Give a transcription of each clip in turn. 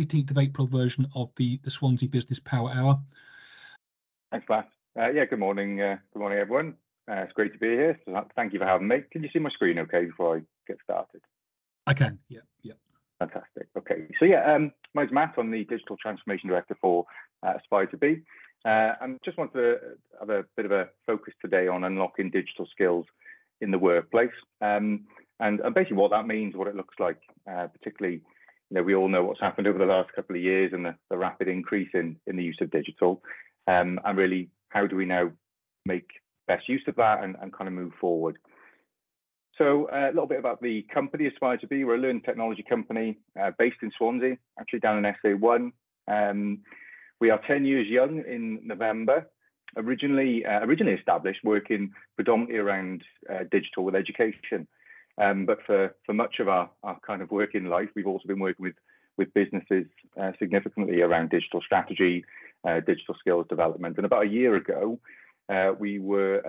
18th of April version of the Swansea Business Power Hour. Thanks, Matt. Yeah, good morning. Good morning, everyone. It's great to be here. So thank you for having me. Can you see my screen okay before I get started? I can, yeah. Fantastic. Okay, so yeah, my name's Matt. I'm the Digital Transformation Director for Aspire to Be. And just want to have a bit of a focus today on unlocking digital skills in the workplace. And basically what that means, what it looks like, particularly, we all know what's happened over the last couple of years and the rapid increase in the use of digital. And really, how do we now make best use of that and kind of move forward? So a little bit about the company Aspire to Be. We're a learning technology company based in Swansea, actually down in SA1. We are 10 years young in November. Originally established working predominantly around digital with education. But for much of our kind of working life, we've also been working with businesses significantly around digital strategy, digital skills development. And about a year ago, we were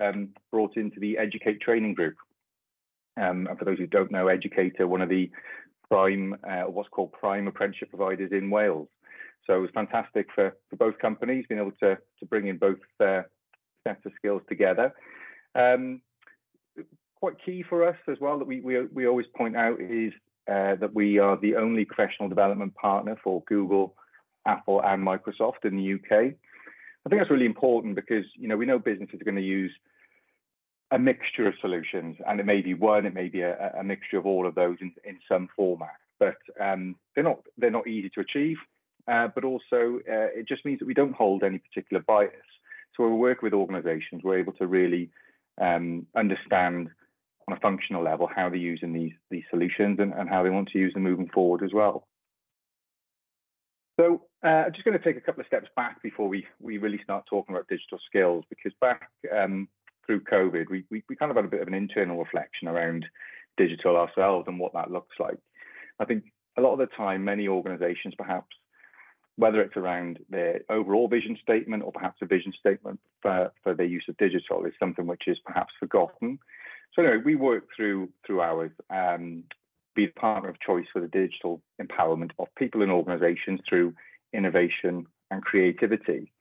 brought into the Educate training group. And for those who don't know, Educator, one of the prime, what's called prime apprenticeship providers in Wales. So it was fantastic for both companies being able to bring in both sets of skills together. Quite key for us as well that we always point out is that we are the only professional development partner for Google, Apple, and Microsoft in the UK. I think that's really important because we know businesses are going to use a mixture of solutions, and it may be one, it may be a mixture of all of those in some format. But they're not easy to achieve. But also it just means that we don't hold any particular bias. So when we work with organisations, we're able to really understand on a functional level how they're using these solutions and how they want to use them moving forward as well. So I'm just going to take a couple of steps back before we really start talking about digital skills, because back through COVID, we kind of had a bit of an internal reflection around digital ourselves and what that looks like. I think a lot of the time, many organisations perhaps, whether it's around their overall vision statement or perhaps a vision statement for their use of digital, is something which is perhaps forgotten. So anyway, we work through ours, be the partner of choice for the digital empowerment of people and organisations through innovation and creativity.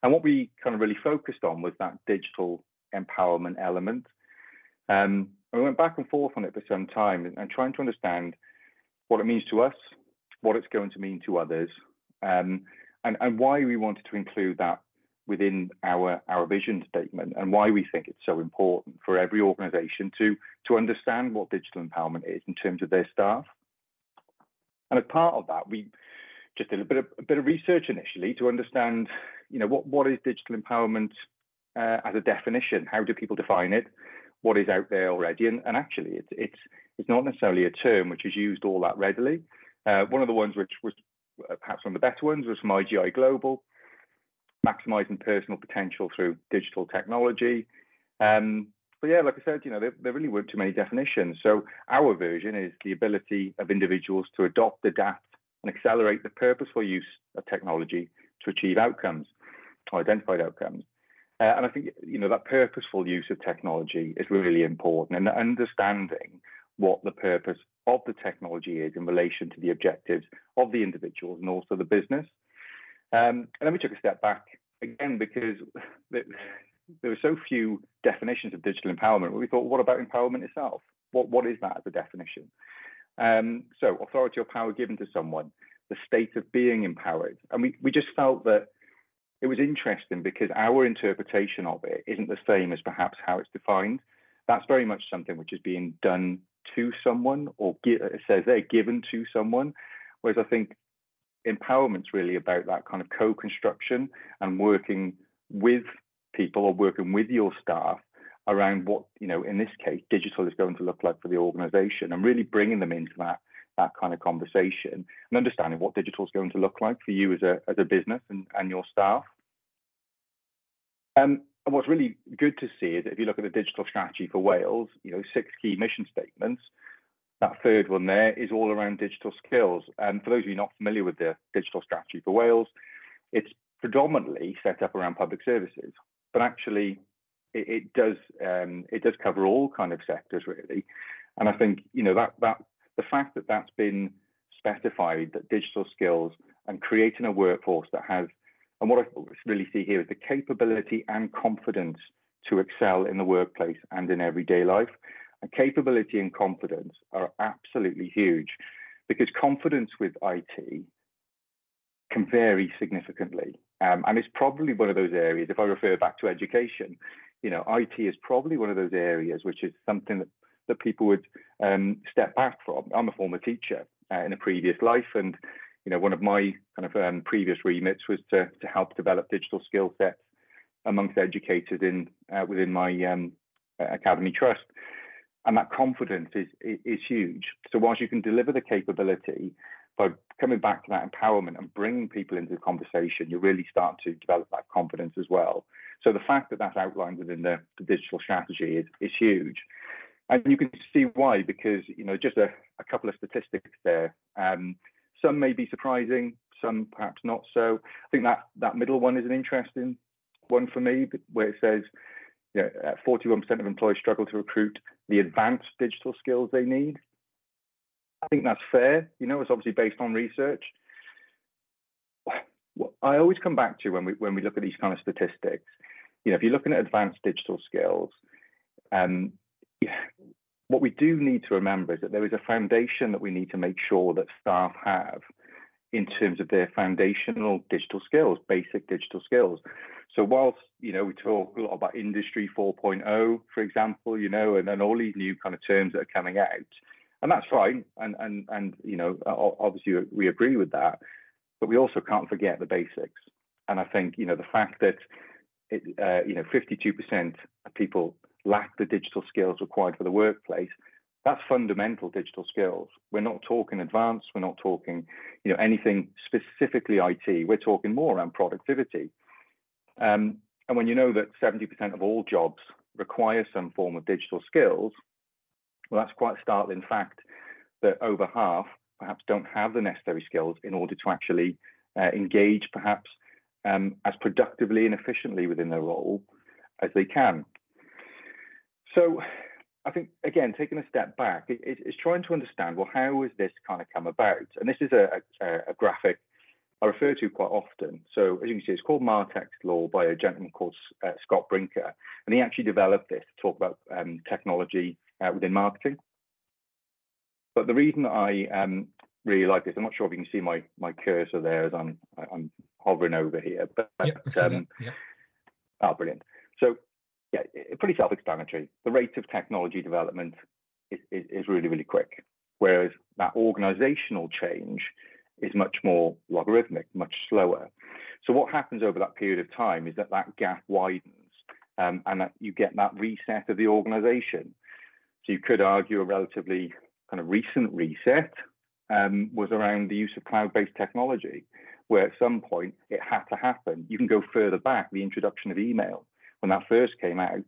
And what we kind of really focused on was that digital empowerment element. And we went back and forth on it for some time and trying to understand what it means to us, what it's going to mean to others, and why we wanted to include that within our vision statement, and why we think it's so important for every organisation to understand what digital empowerment is in terms of their staff. And as part of that, we just did a bit of research initially to understand, what is digital empowerment as a definition? How do people define it? What is out there already? And actually, it's not necessarily a term which is used all that readily. One of the ones which was perhaps one of the better ones was from IGI Global, maximising personal potential through digital technology. But yeah, like I said, there really weren't too many definitions. So our version is the ability of individuals to adopt, adapt, and accelerate the purposeful use of technology to achieve outcomes, or identified outcomes. And I think, that purposeful use of technology is really important, and understanding what the purpose of the technology is in relation to the objectives of the individuals and also the business. And then we took a step back again, because there were so few definitions of digital empowerment. We thought, what about empowerment itself? What is that as a definition? So authority or power given to someone, the state of being empowered. And we just felt that it was interesting because our interpretation of it isn't the same as perhaps how it's defined. That's very much something which is being done to someone, or it says they're given to someone. Whereas I think empowerment's really about that kind of co-construction and working with people or working with your staff around what, in this case, digital is going to look like for the organization, and really bringing them into that kind of conversation and understanding what digital is going to look like for you as a business and your staff. And what's really good to see is that if you look at the digital strategy for Wales, 6 key mission statements, that third one there is all around digital skills. And for those of you not familiar with the digital strategy for Wales, it's predominantly set up around public services, but actually it does cover all kind of sectors really. And I think that the fact that that's been specified, that digital skills and creating a workforce that has, and what I really see here is the capability and confidence to excel in the workplace and in everyday life. And capability and confidence are absolutely huge, because confidence with IT can vary significantly. And it's probably one of those areas, if I refer back to education, IT is probably one of those areas which is something that people would step back from. I'm a former teacher in a previous life, and one of my kind of previous remits was to help develop digital skill sets amongst educators within my academy trust. And that confidence is huge. So whilst you can deliver the capability, by coming back to that empowerment and bringing people into the conversation, you really start to develop that confidence as well. So the fact that that's outlined within the digital strategy is huge. And you can see why, because just a couple of statistics there. Some may be surprising, some perhaps not so. I think that middle one is an interesting one for me, where it says 41% of employers struggle to recruit the advanced digital skills they need. I think that's fair. It's obviously based on research. What I always come back to when we look at these kind of statistics, if you're looking at advanced digital skills, what we do need to remember is that there is a foundation that we need to make sure that staff have in terms of their foundational digital skills, basic digital skills. So whilst, we talk a lot about industry 4.0, for example, and then all these new kind of terms that are coming out, and that's fine. And obviously we agree with that, but we also can't forget the basics. And I think, the fact that 52% of people lack the digital skills required for the workplace, that's fundamental digital skills. We're not talking advanced, we're not talking, anything specifically IT, we're talking more around productivity. And when you know that 70% of all jobs require some form of digital skills, well, that's quite a startling fact that over half perhaps don't have the necessary skills in order to actually engage perhaps as productively and efficiently within their role as they can. So I think, again, taking a step back, it's trying to understand, well, how has this kind of come about? And this is a graphic I refer to quite often. So as you can see, it's called Martech's Law by a gentleman called Scott Brinker. And he actually developed this to talk about technology within marketing. But the reason that I really like this, I'm not sure if you can see my cursor there as I'm hovering over here. But brilliant. So yeah, pretty self-explanatory. The rate of technology development is really, really quick, whereas that organizational change is much more logarithmic, much slower. So what happens over that period of time is that gap widens and that you get that reset of the organization. So you could argue a relatively kind of recent reset was around the use of cloud-based technology, where at some point it had to happen. You can go further back, the introduction of email. When that first came out,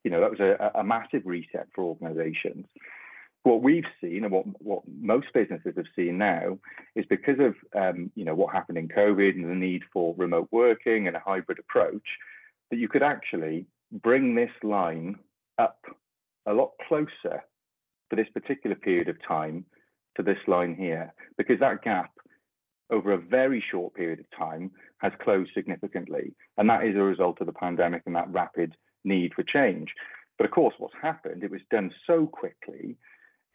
that was a massive reset for organizations. What we've seen and what most businesses have seen now is because of what happened in COVID and the need for remote working and a hybrid approach, that you could actually bring this line up a lot closer for this particular period of time to this line here, because that gap over a very short period of time has closed significantly. And that is a result of the pandemic and that rapid need for change. But of course, what's happened, it was done so quickly,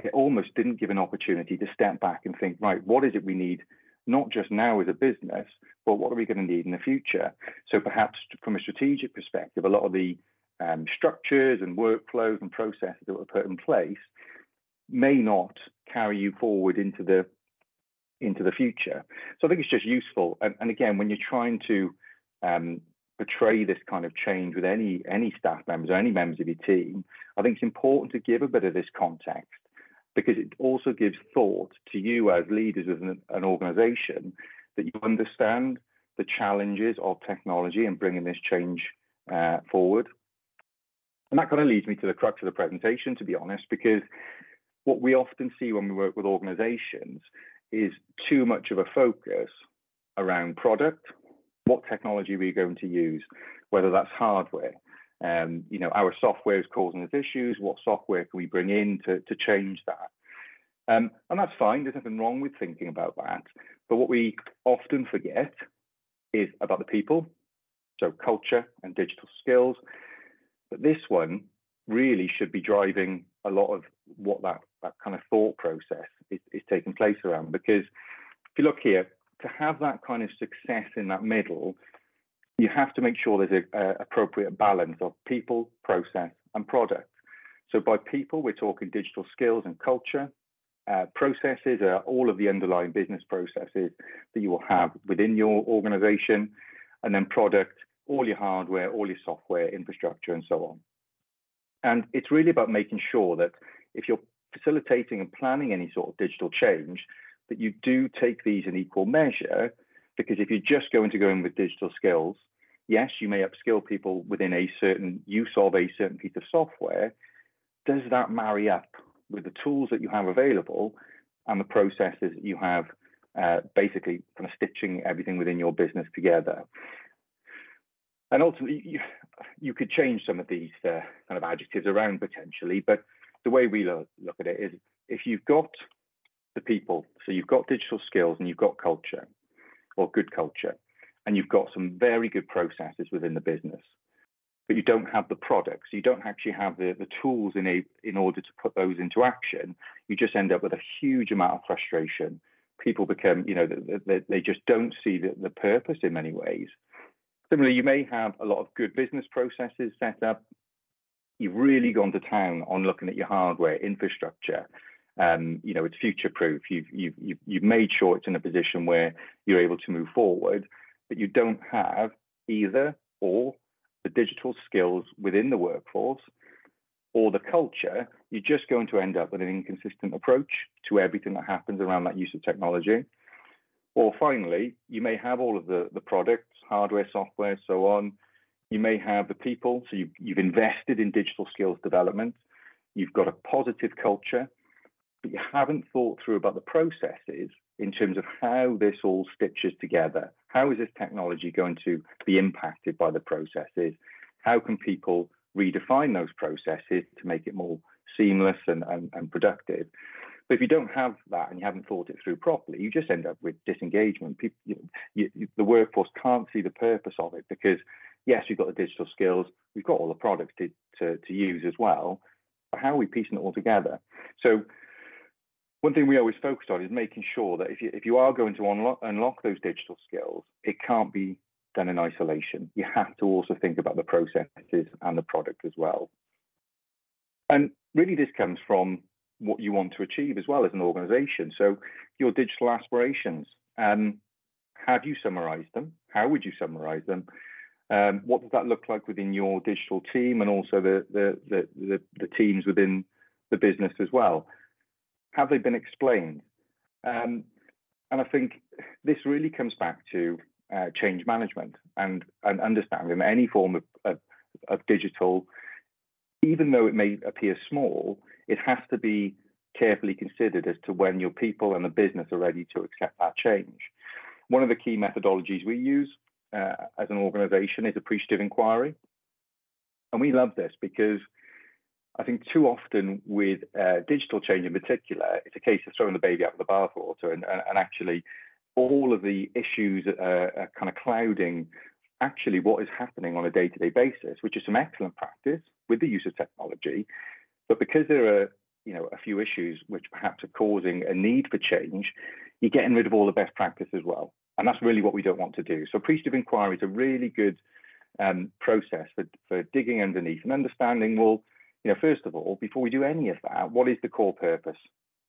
it almost didn't give an opportunity to step back and think, right, what is it we need, not just now as a business, but what are we going to need in the future? So perhaps from a strategic perspective, a lot of the structures and workflows and processes that were put in place may not carry you forward into the future. So I think it's just useful. And again, when you're trying to portray this kind of change with any staff members or any members of your team, I think it's important to give a bit of this context, because it also gives thought to you as leaders of an organization, that you understand the challenges of technology and bringing this change forward. And that kind of leads me to the crux of the presentation, to be honest, because what we often see when we work with organizations is too much of a focus around product, what technology we're going to use, whether that's hardware. Our software is causing us issues. What software can we bring in to change that? And that's fine. There's nothing wrong with thinking about that. But what we often forget is about the people, so culture and digital skills. But this one really should be driving a lot of what that kind of thought process is taking place around. Because if you look here, to have that kind of success in that middle, you have to make sure there's an appropriate balance of people, process, and product. So by people, we're talking digital skills and culture. Processes are all of the underlying business processes that you will have within your organization. And then product, all your hardware, all your software, infrastructure, and so on. And it's really about making sure that if you're facilitating and planning any sort of digital change, that you do take these in equal measure. Because if you're just going to go in with digital skills, yes, you may upskill people within a certain use of a certain piece of software. Does that marry up with the tools that you have available and the processes that you have, basically kind of stitching everything within your business together? And ultimately, you could change some of these kind of adjectives around potentially, but the way we look at it is if you've got the people, so you've got digital skills and you've got culture, or good culture, and you've got some very good processes within the business, but you don't have the products, you don't actually have the tools in order to put those into action, you just end up with a huge amount of frustration. People become, they just don't see the purpose in many ways. Similarly, you may have a lot of good business processes set up. You've really gone to town on looking at your hardware, infrastructure. It's future-proof. You've made sure it's in a position where you're able to move forward, but you don't have either or the digital skills within the workforce or the culture. You're just going to end up with an inconsistent approach to everything that happens around that use of technology. Or finally, you may have all of the products, hardware, software, so on. You may have the people, so you've invested in digital skills development. You've got a positive culture, but you haven't thought through about the processes in terms of how this all stitches together. How is this technology going to be impacted by the processes? How can people redefine those processes to make it more seamless and productive? But if you don't have that and you haven't thought it through properly, you just end up with disengagement. The workforce can't see the purpose of it because, yes, we've got the digital skills, we've got all the products to use as well, but how are we piecing it all together? So one thing we always focus on is making sure that if you are going to unlock those digital skills, it can't be done in isolation. You have to also think about the processes and the product as well. And really this comes from what you want to achieve as well as an organization. So your digital aspirations, have you summarized them? How would you summarize them? What does that look like within your digital team and also the teams within the business as well? Have they been explained? And I think this really comes back to change management and understanding that any form of digital, even though it may appear small, it has to be carefully considered as to when your people and the business are ready to accept that change. One of the key methodologies we use as an organization is appreciative inquiry. And we love this because I think too often with digital change in particular, it's a case of throwing the baby out with the bathwater and actually all of the issues are kind of clouding actually what is happening on a day-to-day basis, which is some excellent practice with the use of technology. But because there are, a few issues which perhaps are causing a need for change, you're getting rid of all the best practice as well. And that's really what we don't want to do. So appreciative inquiry is a really good process for digging underneath and understanding, well, first of all, before we do any of that, what is the core purpose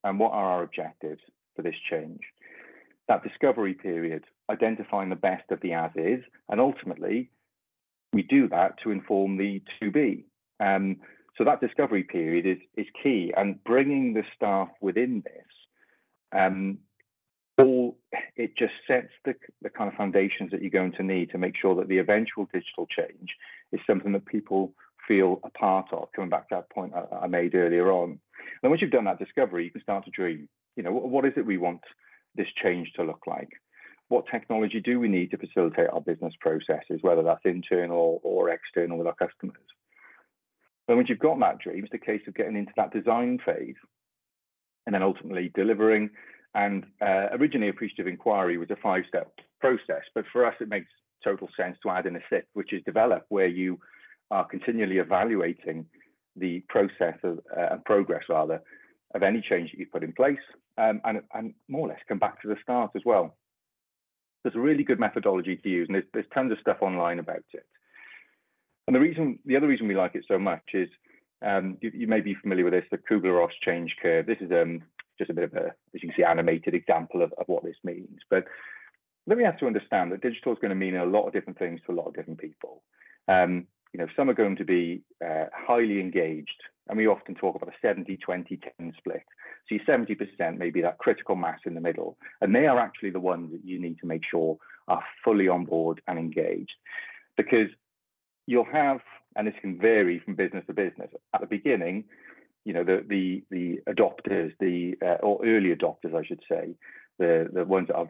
and what are our objectives for this change? That discovery period, identifying the best of the as is, and ultimately we do that to inform the to be. So that discovery period is key, and bringing the staff within this, it just sets the kind of foundations that you're going to need to make sure that the eventual digital change is something that people feel a part of, coming back to that point I made earlier on. And once you've done that discovery, you can start to dream. What is it we want this change to look like? What technology do we need to facilitate our business processes, whether that's internal or external with our customers? And once you've got that dream, it's the case of getting into that design phase and then ultimately delivering And originally, appreciative inquiry was a 5-step process, but for us, it makes total sense to add in a 6th, which is develop, where you are continually evaluating the process of progress, rather, of any change that you put in place, and more or less come back to the start as well. There's a really good methodology to use, and there's tons of stuff online about it. And the other reason we like it so much is, you may be familiar with this, the Kubler-Ross change curve. This is just a bit of a, as you can see, animated example of what this means. But then we have to understand that digital is going to mean a lot of different things to a lot of different people. Some are going to be highly engaged, and we often talk about a 70-20-10 split. So your 70% may be that critical mass in the middle, and they are actually the ones that you need to make sure are fully on board and engaged, because you'll have, and this can vary from business to business. At the beginning, the adopters, or early adopters, I should say, the ones that are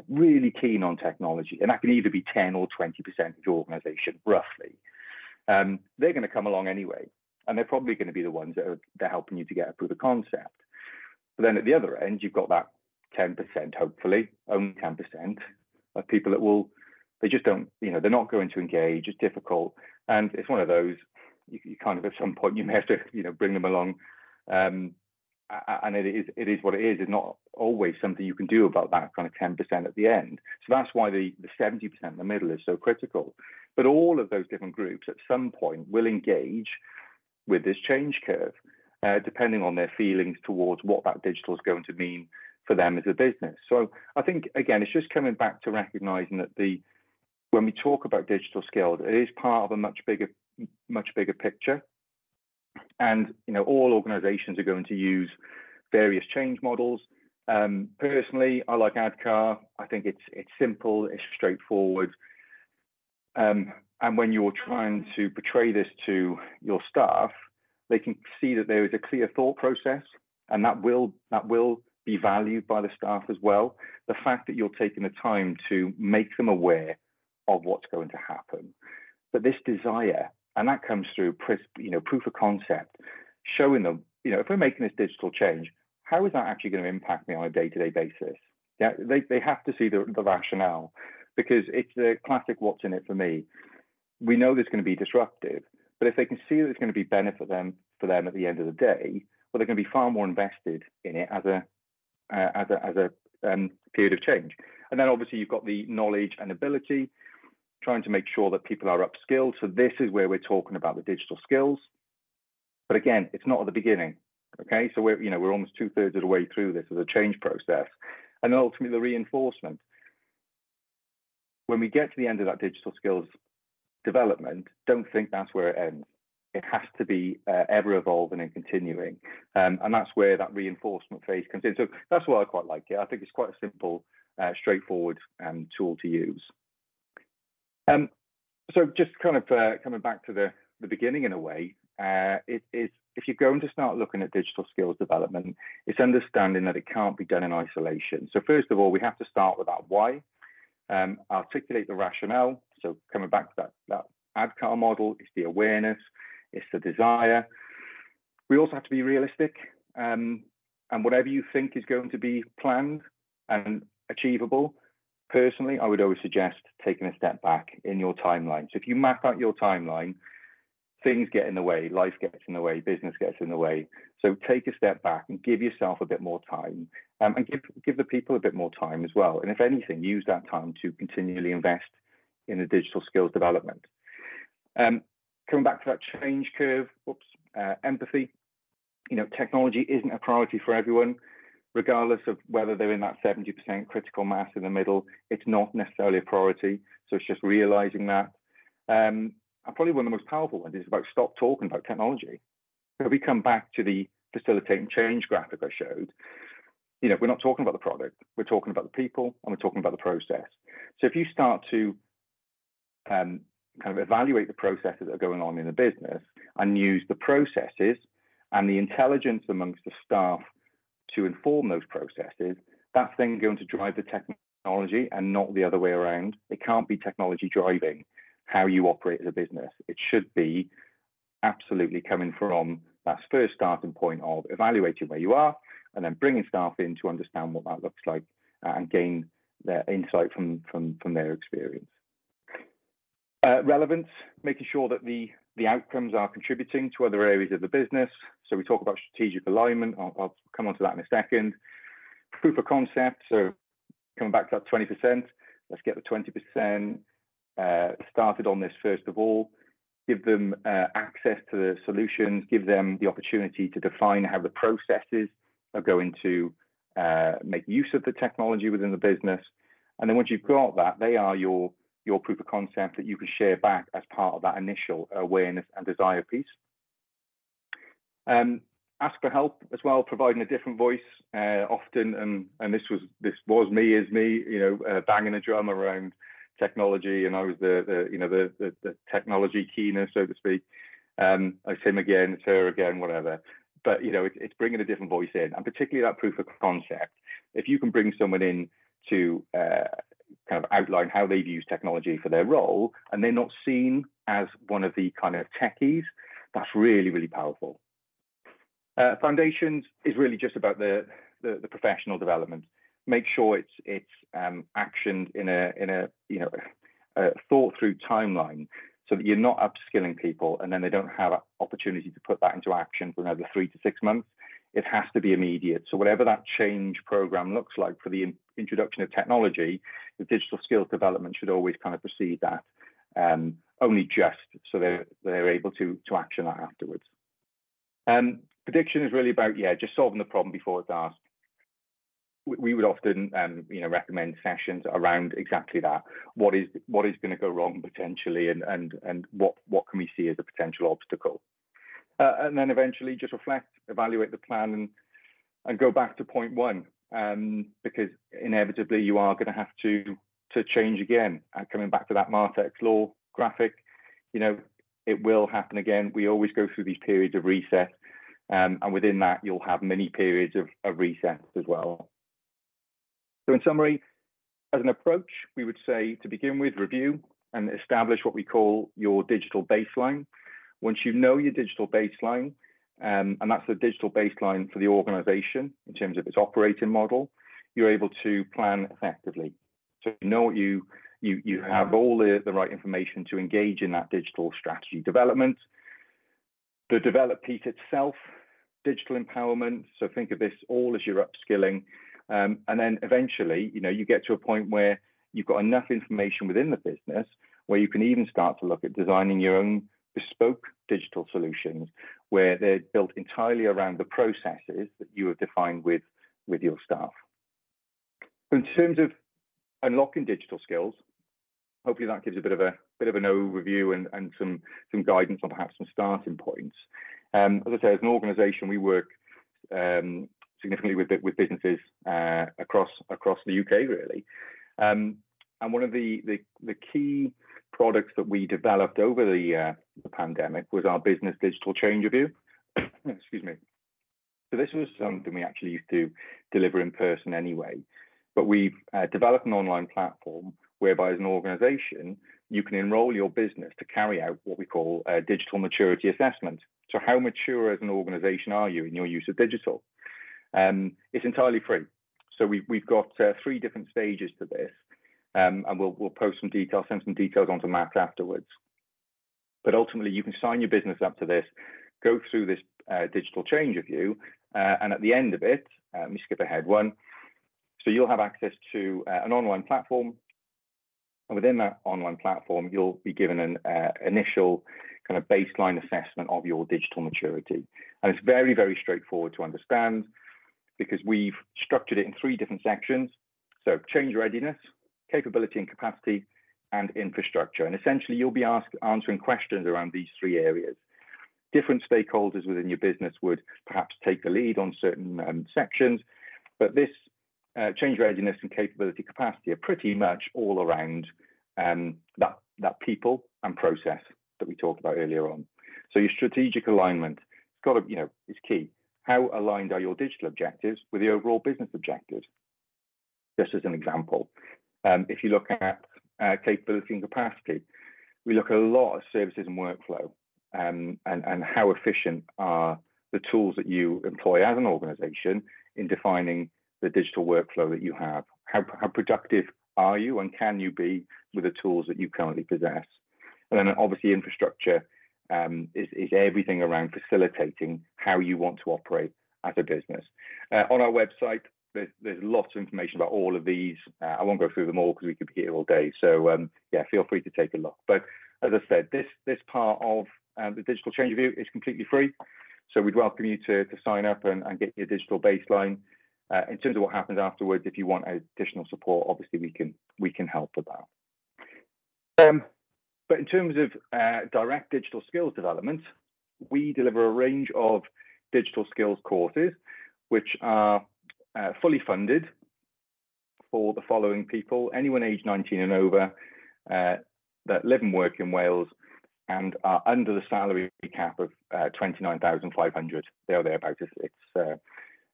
really keen on technology, and that can either be 10 or 20% of your organization, roughly. They're going to come along anyway, and they're probably going to be the ones that they're helping you to get a proof of concept. But then at the other end, you've got that 10%, hopefully, only 10% of people that they just don't, they're not going to engage. It's difficult, and it's one of those. You kind of, at some point, you may have to, bring them along, and it is what it is. It's not always something you can do about that kind of 10% at the end. So that's why the 70% in the middle is so critical. But all of those different groups at some point will engage with this change curve, depending on their feelings towards what that digital is going to mean for them as a business. So I think, again, it's just coming back to recognizing that when we talk about digital skills, it is part of a much bigger picture. And all organizations are going to use various change models. Personally, I like ADKAR. I think it's simple, it's straightforward. And when you're trying to portray this to your staff, they can see that there is a clear thought process, and that will be valued by the staff as well. The fact that you're taking the time to make them aware of what's going to happen. But this desire, and that comes through proof of concept, showing them, if we're making this digital change, how is that actually going to impact me on a day-to-day basis? Yeah, they have to see the rationale, because it's the classic what's in it for me. We know there's going to be disruptive, but if they can see that it's going to be benefit for them at the end of the day, well, they're going to be far more invested in it as a period of change. And then obviously you've got the knowledge and ability, trying to make sure that people are upskilled. So this is where we're talking about the digital skills. But again, it's not at the beginning. Okay, so we're almost 2/3 of the way through this as a change process, and then ultimately the reinforcement. When we get to the end of that digital skills development, don't think that's where it ends. It has to be ever evolving and continuing, and that's where that reinforcement phase comes in. So that's why I quite like it. I think it's quite a simple, straightforward tool to use. So just kind of coming back to the beginning in a way, it is, if you're going to start looking at digital skills development, it's understanding that it can't be done in isolation. So first of all, we have to start with that why, articulate the rationale. So coming back to that ADKAR model, it's the awareness, it's the desire. We also have to be realistic, and whatever you think is going to be planned and achievable, personally, I would always suggest taking a step back in your timeline. So if you map out your timeline, things get in the way, life gets in the way, business gets in the way. So take a step back and give yourself a bit more time, and give the people a bit more time as well. And if anything, use that time to continually invest in the digital skills development. Coming back to that change curve, empathy. Technology isn't a priority for everyone, regardless of whether they're in that 70% critical mass in the middle. It's not necessarily a priority. So it's just realizing that. And probably one of the most powerful ones is about stop talking about technology. So if we come back to the facilitating change graphic I showed, we're not talking about the product, we're talking about the people, and we're talking about the process. So if you start to kind of evaluate the processes that are going on in the business and use the processes and the intelligence amongst the staff to inform those processes, that's then going to drive the technology and not the other way around. It can't be technology driving how you operate as a business. It should be absolutely coming from that first starting point of evaluating where you are and then bringing staff in to understand what that looks like and gain their insight from their experience. Relevance, making sure that the outcomes are contributing to other areas of the business. So we talk about strategic alignment. I'll come on to that in a second. Proof of concept. So coming back to that 20%, let's get the 20% started on this first of all. Give them access to the solutions, give them the opportunity to define how the processes are going to make use of the technology within the business. And then once you've got that, they are your proof of concept that you can share back as part of that initial awareness and desire piece. Ask for help as well, providing a different voice often, and this was me, you know, banging a drum around technology, and I was the technology keener, so to speak. It's him again, it's her again, whatever. But you know, it's bringing a different voice in, and particularly that proof of concept. If you can bring someone in to kind of outline how they've used technology for their role, and they're not seen as one of the kind of techies, that's really, really powerful. Foundations is really just about the professional development. Make sure it's actioned in a you know a thought through timeline, so that you're not upskilling people and then they don't have an opportunity to put that into action for another 3 to 6 months. It has to be immediate. So whatever that change program looks like for the introduction of technology, the digital skills development should always kind of precede that, only just so they're able to action that afterwards. Prediction is really about, just solving the problem before it's asked. We would often, recommend sessions around exactly that. What is going to go wrong potentially, and what can we see as a potential obstacle? And then eventually just reflect, evaluate the plan, and go back to point one, because inevitably you are going to have to change again. And coming back to that Martek's law graphic, it will happen again. We always go through these periods of reset, and within that you'll have many periods of reset as well. So in summary, as an approach, we would say to begin with, review and establish what we call your digital baseline. Once you know your digital baseline, and that's the digital baseline for the organization in terms of its operating model, you're able to plan effectively. So you know what you have all the right information to engage in that digital strategy development. The develop piece itself, digital empowerment. So think of this all as your upskilling. And then eventually, you get to a point where you've got enough information within the business where you can even start to look at designing your own bespoke digital solutions, where they're built entirely around the processes that you have defined with your staff. In terms of unlocking digital skills, hopefully that gives a bit of an overview and some guidance on perhaps some starting points. As I say, as an organisation, we work significantly with businesses across the UK, really. And one of the key products that we developed over the pandemic was our business digital change review. Excuse me. So this was something we actually used to deliver in person anyway, but we've developed an online platform whereby as an organisation, you can enrol your business to carry out what we call a digital maturity assessment. So how mature as an organisation are you in your use of digital? It's entirely free. So we've got 3 different stages to this, and we'll post some details, send some details onto Matt afterwards. But ultimately, you can sign your business up to this, go through this digital change review, and at the end of it, let me skip ahead one. So you'll have access to an online platform, and within that online platform, you'll be given an initial kind of baseline assessment of your digital maturity. And it's very, very straightforward to understand, because we've structured it in 3 different sections. So change readiness, capability and capacity, and infrastructure. And essentially, you'll be answering questions around these 3 areas. Different stakeholders within your business would perhaps take the lead on certain sections, but this change readiness and capability capacity are pretty much all around that people and process that we talked about earlier on. So your strategic alignment, it's got to, is key. How aligned are your digital objectives with the overall business objectives? Just as an example, if you look at capability and capacity, we look at a lot of services and workflow, and how efficient are the tools that you employ as an organization in defining the digital workflow that you have. How productive are you and can you be with the tools that you currently possess? And then obviously infrastructure is everything around facilitating how you want to operate as a business. On our website, there's lots of information about all of these. I won't go through them all because we could be here all day. So yeah, feel free to take a look. But as I said, this part of the digital change review is completely free. So we'd welcome you to sign up and get your digital baseline. In terms of what happens afterwards, if you want additional support, obviously we can help with that. But in terms of direct digital skills development, we deliver a range of digital skills courses, which are fully funded for the following people: anyone aged 19 and over that live and work in Wales and are under the salary cap of 29,500. There or thereabouts.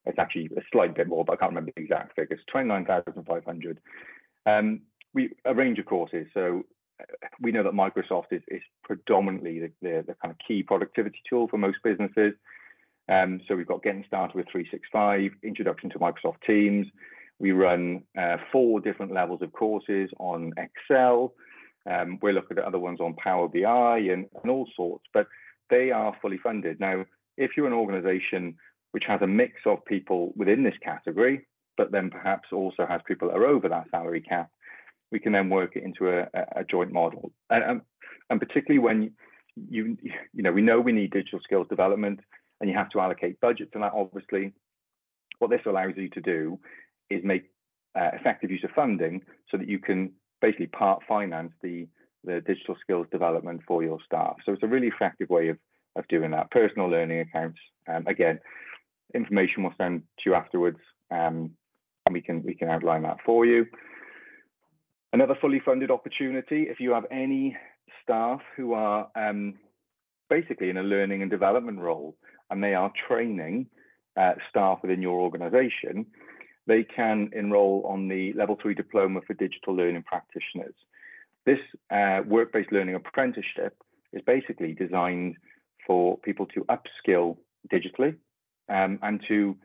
It's actually a slight bit more, but I can't remember the exact figures. 29,500. A range of courses. So we know that Microsoft is predominantly the kind of key productivity tool for most businesses. So we've got Getting Started with 365, Introduction to Microsoft Teams. We run 4 different levels of courses on Excel. We're looking at other ones on Power BI and all sorts, but they are fully funded. Now, if you're an organization which has a mix of people within this category, but then perhaps also has people that are over that salary cap, we can then work it into a joint model. And particularly when we know we need digital skills development and you have to allocate budget to that, obviously, what this allows you to do is make effective use of funding so that you can basically part finance the digital skills development for your staff. So it's a really effective way of doing that. Personal learning accounts, again, information will send to you afterwards, and we can outline that for you. Another fully funded opportunity, if you have any staff who are basically in a learning and development role and they are training staff within your organization, they can enroll on the Level 3 Diploma for Digital Learning Practitioners. This work-based learning apprenticeship is basically designed for people to upskill digitally and to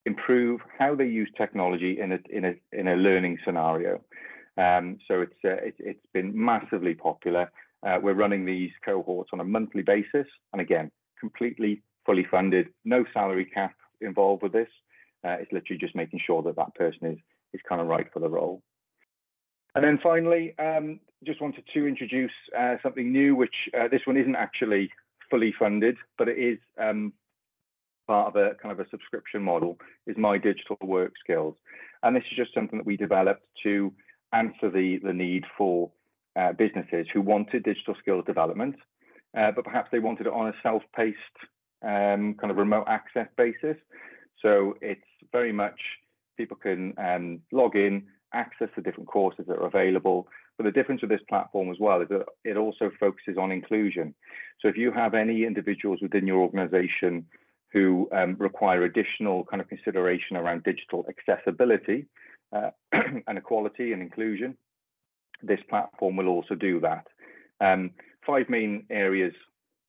improve how they use technology in a learning scenario. So it's been massively popular. We're running these cohorts on a monthly basis, and again, completely fully funded, no salary cap involved with this. It's literally just making sure that person is kind of right for the role. And then finally, just wanted to introduce something new, which this one isn't actually fully funded, but it is part of a kind of a subscription model, is My Digital Work Skills. And this is just something that we developed to answer the need for businesses who wanted digital skills development, but perhaps they wanted it on a self-paced kind of remote access basis. So it's very much people can log in, access the different courses that are available. But the difference with this platform as well is that it also focuses on inclusion. So if you have any individuals within your organization who require additional kind of consideration around digital accessibility and equality and inclusion, this platform will also do that. 5 main areas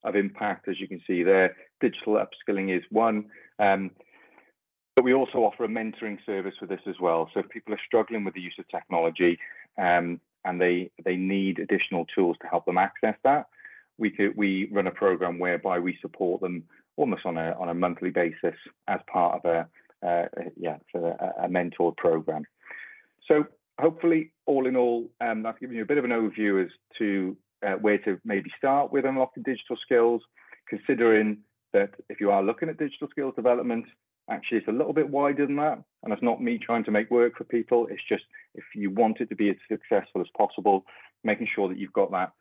of impact, as you can see there. Digital upskilling is one. But we also offer a mentoring service for this as well. So if people are struggling with the use of technology and they need additional tools to help them access that, we run a program whereby we support them almost on a monthly basis as part of a mentored program. So hopefully, all in all, that's given you a bit of an overview as to where to maybe start with unlocking digital skills, considering that if you are looking at digital skills development, actually it's a little bit wider than that. And it's not me trying to make work for people. It's just if you want it to be as successful as possible, making sure that you've got that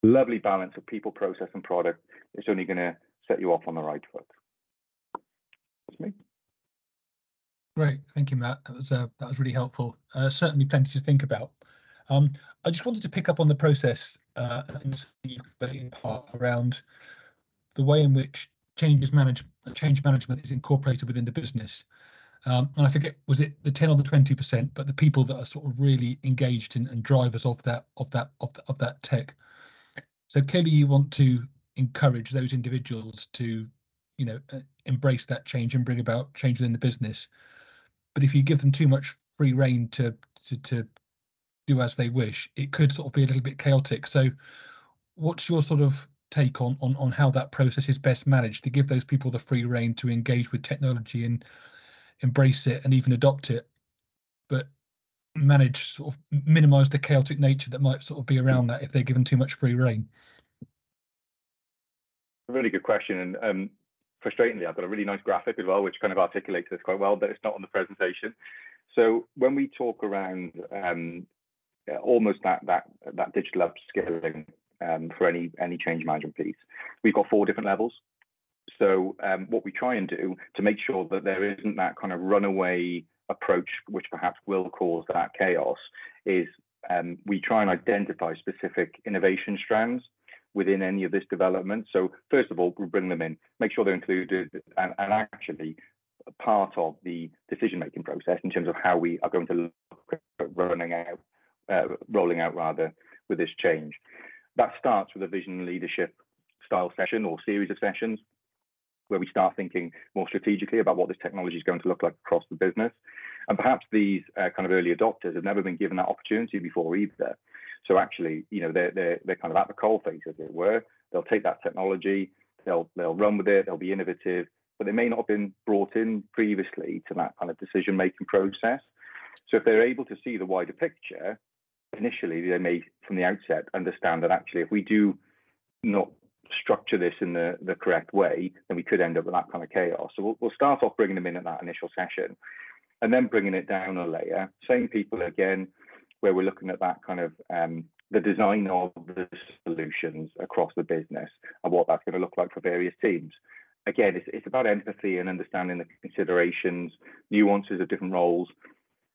lovely balance of people, process, and product, it's only going to set you off on the right foot. That's me. Great, thank you, Matt. That was really helpful. Certainly plenty to think about. I just wanted to pick up on the process and see in part around the way in which change management is incorporated within the business. And I forget, was it the 10 or the 20%, but the people that are sort of really engaged and drivers of that tech. So clearly you want to encourage those individuals to embrace that change and bring about change within the business. But if you give them too much free rein to do as they wish, it could sort of be a little bit chaotic. So what's your sort of take on how that process is best managed, to give those people the free rein to engage with technology and embrace it and even adopt it, but manage, sort of minimize the chaotic nature that might sort of be around that if they're given too much free rein? A really good question. And frustratingly, I've got a really nice graphic as well, which kind of articulates this quite well, but it's not on the presentation. So when we talk around almost that digital upskilling for any change management piece, we've got 4 different levels. So what we try and do to make sure that there isn't that kind of runaway approach, which perhaps will cause that chaos, is we try and identify specific innovation strands within any of this development. So first of all, we bring them in, make sure they're included and actually part of the decision-making process in terms of how we are going to look at rolling out rather with this change. That starts with a vision and leadership style session or series of sessions, where we start thinking more strategically about what this technology is going to look like across the business. And perhaps these kind of early adopters have never been given that opportunity before either. So actually, they're kind of at the coalface, as it were. They'll take that technology, they'll run with it, they'll be innovative, but they may not have been brought in previously to that kind of decision-making process. So if they're able to see the wider picture, initially they may, from the outset, understand that actually if we do not structure this in the correct way, then we could end up with that kind of chaos. So we'll start off bringing them in at that initial session, and then bringing it down a layer. Same people again, where we're looking at that kind of the design of the solutions across the business and what that's going to look like for various teams. Again, it's about empathy and understanding the considerations, nuances of different roles,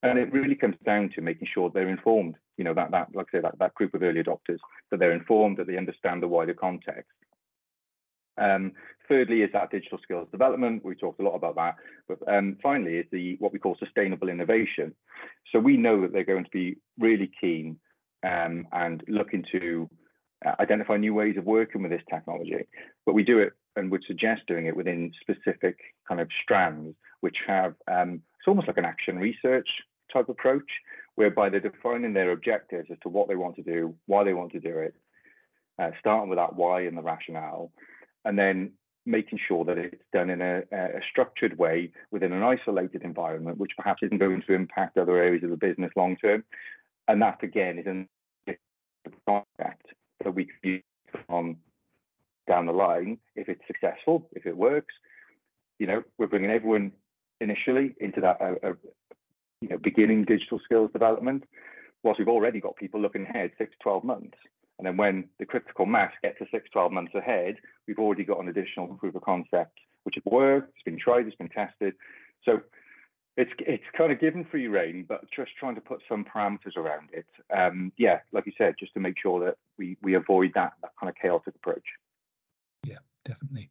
and it really comes down to making sure they're informed. That like I say, that group of early adopters, that they're informed, that they understand the wider context. Thirdly is that digital skills development. We talked a lot about that. But finally is what we call sustainable innovation. So we know that they're going to be really keen and looking to identify new ways of working with this technology. But we do it and would suggest doing it within specific kind of strands, which have, it's almost like an action research type approach, whereby they're defining their objectives as to what they want to do, why they want to do it, starting with that why and the rationale, and then making sure that it's done in a structured way within an isolated environment, which perhaps isn't going to impact other areas of the business long term. And that, again, is a project that we can use on down the line if it's successful, if it works. We're bringing everyone initially into that beginning digital skills development, whilst we've already got people looking ahead 6 to 12 months. And then when the critical mass gets to 6 to 12 months ahead, we've already got an additional proof of concept, which has worked, it's been tried, it's been tested. So it's kind of given free rein, but just trying to put some parameters around it. Like you said, just to make sure that we avoid that kind of chaotic approach. Yeah, definitely.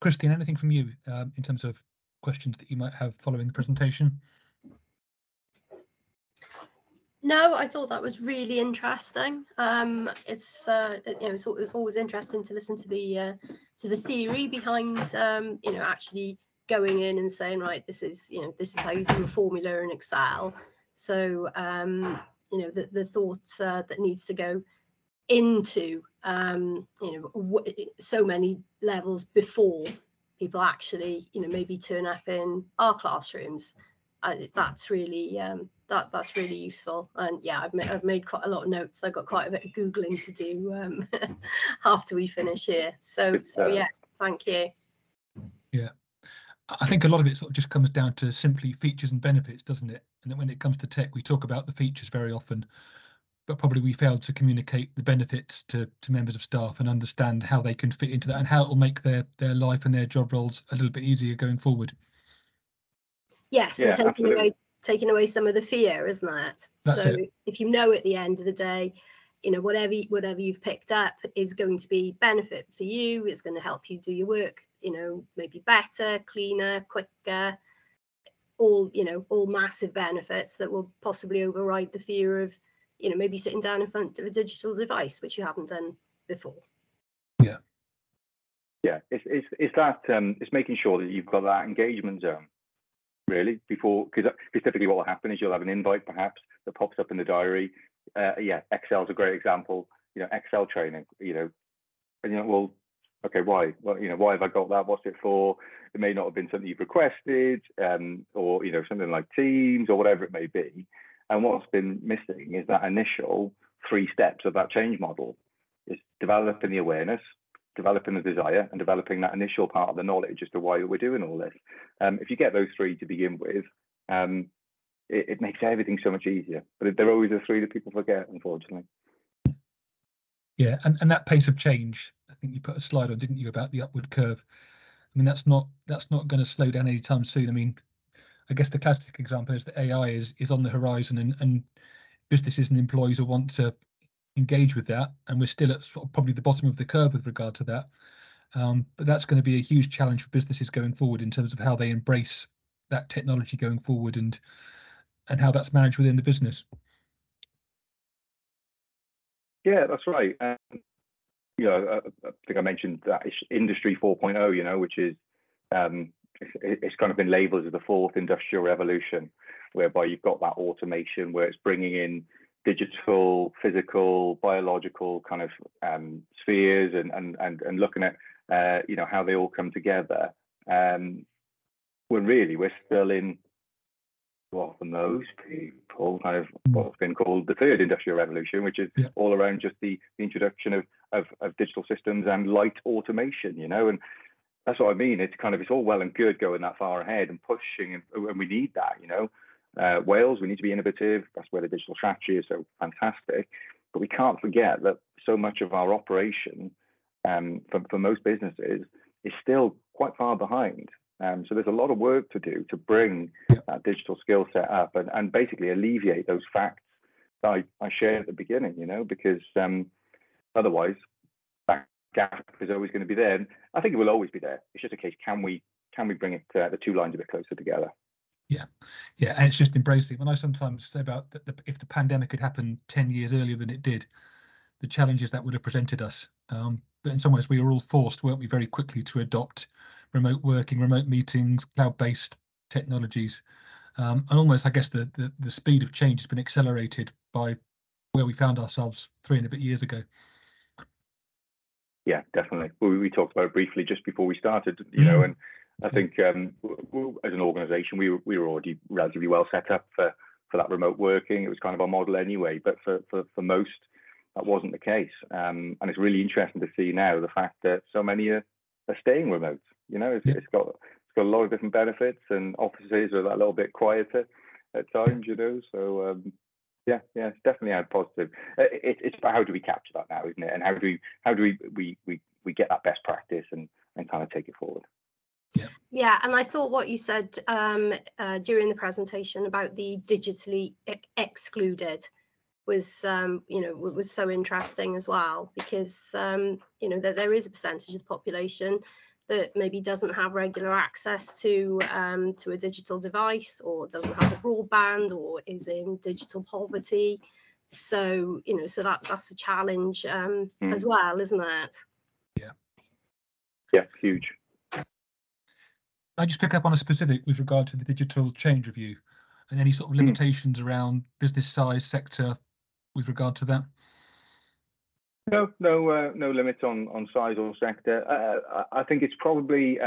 Christine, anything from you in terms of questions that you might have following the presentation? No, I thought that was really interesting. It's always interesting to listen to the theory behind actually going in and saying, right, this is how you do a formula in Excel. So the thought that needs to go into so many levels before people actually maybe turn up in our classrooms. That's really that's really useful. And yeah, I've made quite a lot of notes. I've got quite a bit of Googling to do after we finish here. So yes, thank you. Yeah, I think a lot of it sort of just comes down to simply features and benefits, doesn't it? And then when it comes to tech, we talk about the features very often, but probably we fail to communicate the benefits to members of staff and understand how they can fit into that and how it will make their life and their job roles a little bit easier going forward. Yes, yeah, and taking away some of the fear, isn't it? That's so it. If at the end of the day, whatever you've picked up is going to be benefit for you, it's going to help you do your work, maybe better, cleaner, quicker, all massive benefits that will possibly override the fear of, maybe sitting down in front of a digital device, which you haven't done before. Yeah. Yeah, it's that it's making sure that you've got that engagement zone really before, because typically what will happen is you'll have an invite perhaps that pops up in the diary. Yeah, Excel's a great example. Excel training. And well, okay, why? Well, why have I got that? What's it for? It may not have been something you've requested, or something like Teams or whatever it may be. And what's been missing is that initial 3 steps of that change model. Is developing the awareness, developing the desire, and developing that initial part of the knowledge as to why we're doing all this. If you get those 3 to begin with, it makes everything so much easier. But they're always the 3 that people forget, unfortunately. Yeah, and that pace of change, I think you put a slide on, didn't you, about the upward curve? I mean, that's not going to slow down anytime soon. I mean, I guess the classic example is that AI is on the horizon, and businesses and employees will want to engage with that, and we're still at sort of probably the bottom of the curve with regard to that. But that's going to be a huge challenge for businesses going forward in terms of how they embrace that technology going forward, and how that's managed within the business. Yeah, that's right. I think I mentioned that Industry 4.0, which is it's kind of been labelled as the 4th industrial revolution, whereby you've got that automation where it's bringing in digital, physical, biological kind of spheres and looking at how they all come together. When really we're still in, well, for most people, kind of what's been called the 3rd industrial revolution, which is all around just the introduction of digital systems and light automation, and that's what I mean. It's all well and good going that far ahead and pushing, and we need that, Wales, we need to be innovative. That's where the digital strategy is so fantastic. But we can't forget that so much of our operation, for most businesses, is still quite far behind. So there's a lot of work to do to bring that digital skill set up and basically alleviate those facts that I shared at the beginning, because otherwise that gap is always going to be there. And I think it will always be there. It's just a case, can we bring it the 2 lines a bit closer together? Yeah, and it's just embracing. When I sometimes say about if the pandemic had happened 10 years earlier than it did, the challenges that would have presented us. But in some ways, we were all forced, weren't we, very quickly to adopt remote working, remote meetings, cloud-based technologies, and almost, I guess, the speed of change has been accelerated by where we found ourselves 3 and a bit years ago. Yeah, definitely. We talked about it briefly just before we started, and I think as an organisation, we were already relatively well set up for that remote working. It was kind of our model anyway, but for most, that wasn't the case. And it's really interesting to see now the fact that so many are staying remote. It's got a lot of different benefits, and offices are that little bit quieter at times. So yeah, it's definitely had positive. It's about how do we capture that now, isn't it? And how do we get that best practice and kind of take it forward. Yeah, and I thought what you said during the presentation about the digitally excluded was was so interesting as well, because that there is a percentage of the population that maybe doesn't have regular access to a digital device, or doesn't have a broadband, or is in digital poverty. So so that's a challenge as well, isn't it? Yeah, huge. I just pick up on a specific with regard to the digital change review, and any sort of limitations around business size, sector with regard to that. No limit on size or sector. I think it's probably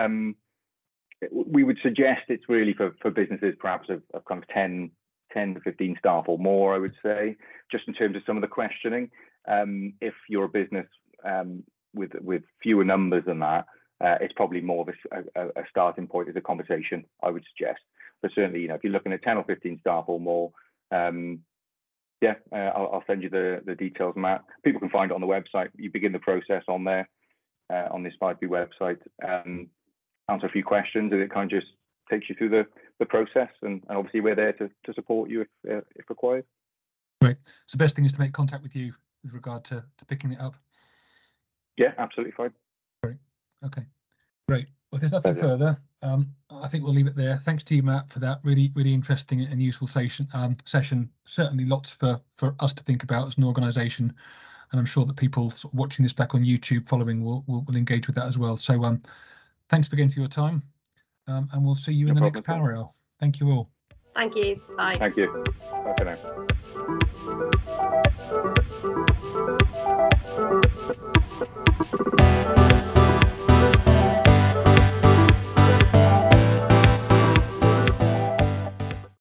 we would suggest it's really for businesses perhaps of kind of 10 to 15 staff or more, I would say, just in terms of some of the questioning. If you're a business with fewer numbers than that, it's probably more of a starting point as a conversation, I would suggest. But certainly, if you're looking at 10 or 15 staff or more, I'll send you the details, Matt. People can find it on the website. You begin the process on there, on this 5B website, answer a few questions, and it kind of just takes you through the process. And obviously, we're there to support you if required. Great. So the best thing is to make contact with you with regard to picking it up. Yeah, absolutely fine. Great. Okay. Great. Well, if there's nothing further, I think we'll leave it there. Thanks to you, Matt, for that really interesting and useful session. Certainly lots for us to think about as an organisation. and I'm sure that people sort of watching this back on YouTube following will engage with that as well. So thanks again for your time, and we'll see you in the next Power Hour. Thank you all. Thank you. Bye. Thank you. Bye for now.